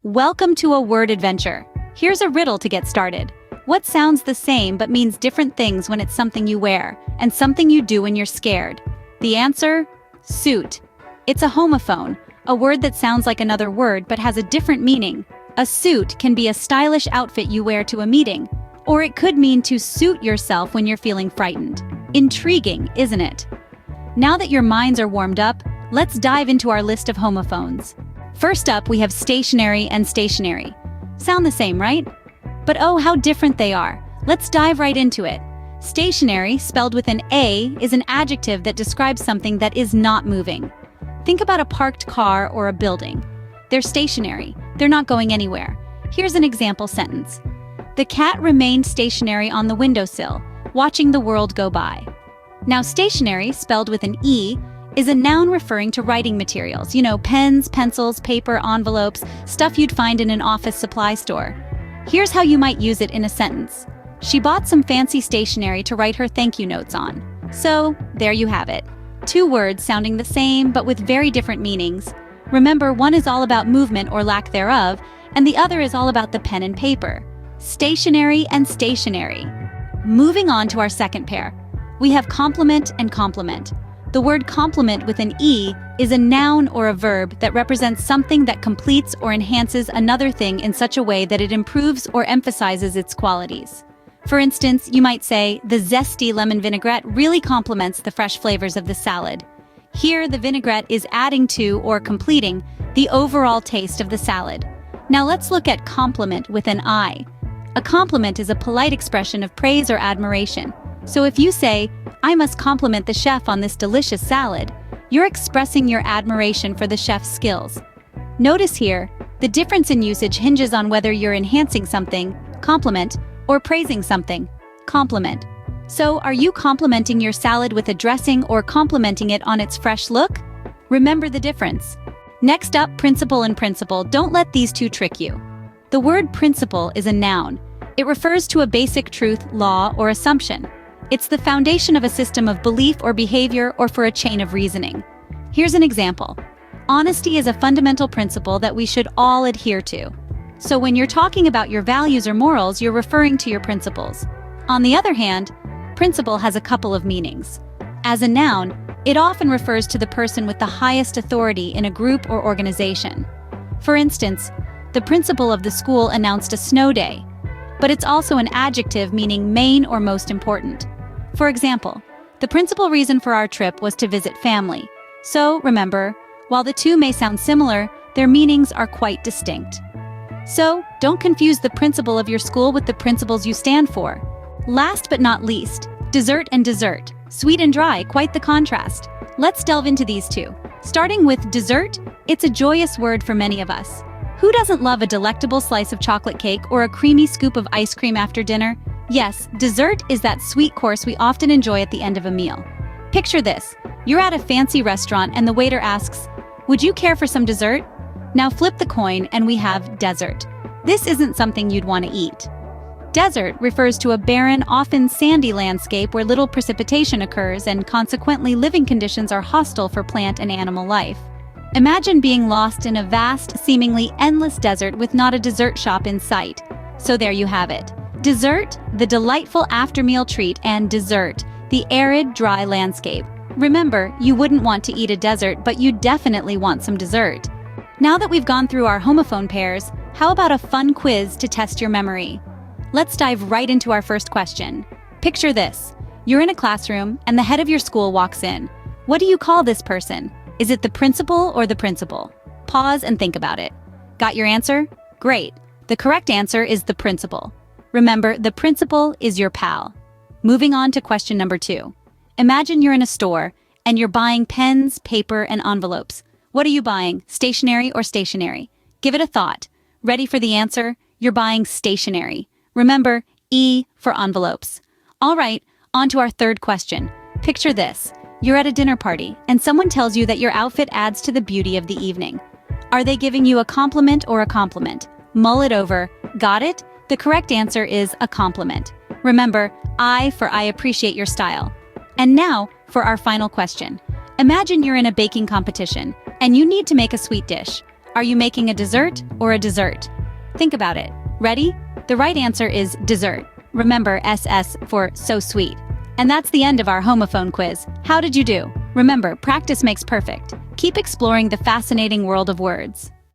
Welcome to a word adventure. Here's a riddle to get started. What sounds the same but means different things when it's something you wear and something you do when you're scared? The answer? Suit. It's a homophone, a word that sounds like another word but has a different meaning. A suit can be a stylish outfit you wear to a meeting, or it could mean to suit yourself when you're feeling frightened. Intriguing, isn't it? Now that your minds are warmed up, let's dive into our list of homophones. First up, we have stationary and stationary. Sound the same, right? But oh, how different they are. Let's dive right into it. Stationary, spelled with an A, is an adjective that describes something that is not moving. Think about a parked car or a building. They're stationary. They're not going anywhere. Here's an example sentence. The cat remained stationary on the windowsill, watching the world go by. Now, stationary, spelled with an E, is a noun referring to writing materials. Pens, pencils, paper, envelopes, stuff you'd find in an office supply store. Here's how you might use it in a sentence. She bought some fancy stationery to write her thank you notes on. So, there you have it. Two words sounding the same but with very different meanings. Remember, one is all about movement or lack thereof, and the other is all about the pen and paper. Stationary and stationary. Moving on to our second pair. We have complement and complement. The word complement with an E is a noun or a verb that represents something that completes or enhances another thing in such a way that it improves or emphasizes its qualities. For instance, you might say, the zesty lemon vinaigrette really complements the fresh flavors of the salad. Here, the vinaigrette is adding to or completing the overall taste of the salad. Now let's look at compliment with an I. A compliment is a polite expression of praise or admiration. So if you say, I must compliment the chef on this delicious salad, you're expressing your admiration for the chef's skills. Notice here, the difference in usage hinges on whether you're enhancing something, compliment, or praising something, compliment. So, are you complimenting your salad with a dressing or complimenting it on its fresh look? Remember the difference. Next up, principle and principle. Don't let these two trick you. The word principle is a noun. It refers to a basic truth, law, or assumption. It's the foundation of a system of belief or behavior or for a chain of reasoning. Here's an example. Honesty is a fundamental principle that we should all adhere to. So when you're talking about your values or morals, you're referring to your principles. On the other hand, principle has a couple of meanings. As a noun, it often refers to the person with the highest authority in a group or organization. For instance, the principal of the school announced a snow day, but it's also an adjective meaning main or most important. For example, the principal reason for our trip was to visit family. So, remember, while the two may sound similar, their meanings are quite distinct. So, don't confuse the principal of your school with the principles you stand for. Last but not least, dessert and dessert. Sweet and dry, quite the contrast. Let's delve into these two. Starting with dessert, it's a joyous word for many of us. Who doesn't love a delectable slice of chocolate cake or a creamy scoop of ice cream after dinner? Yes, dessert is that sweet course we often enjoy at the end of a meal. Picture this. You're at a fancy restaurant and the waiter asks, "Would you care for some dessert?" Now flip the coin and we have desert. This isn't something you'd want to eat. Desert refers to a barren, often sandy landscape where little precipitation occurs and consequently living conditions are hostile for plant and animal life. Imagine being lost in a vast, seemingly endless desert with not a dessert shop in sight. So there you have it. Dessert, the delightful after-meal treat, and dessert, the arid, dry landscape. Remember, you wouldn't want to eat a desert, but you definitely want some dessert. Now that we've gone through our homophone pairs, how about a fun quiz to test your memory? Let's dive right into our first question. Picture this. You're in a classroom, and the head of your school walks in. What do you call this person? Is it the principal or the principal? Pause and think about it. Got your answer? Great. The correct answer is the principal. Remember, the principal is your pal. Moving on to question number 2. Imagine you're in a store, and you're buying pens, paper, and envelopes. What are you buying, stationery or stationary? Give it a thought. Ready for the answer? You're buying stationery. Remember, E for envelopes. All right, on to our third question. Picture this. You're at a dinner party, and someone tells you that your outfit adds to the beauty of the evening. Are they giving you a compliment or a compliment? Mull it over. Got it? The correct answer is a compliment. Remember, I for I appreciate your style. And now, for our final question. Imagine you're in a baking competition, and you need to make a sweet dish. Are you making a dessert or a dessert? Think about it. Ready? The right answer is dessert. Remember SS for so sweet. And that's the end of our homophone quiz. How did you do? Remember, practice makes perfect. Keep exploring the fascinating world of words.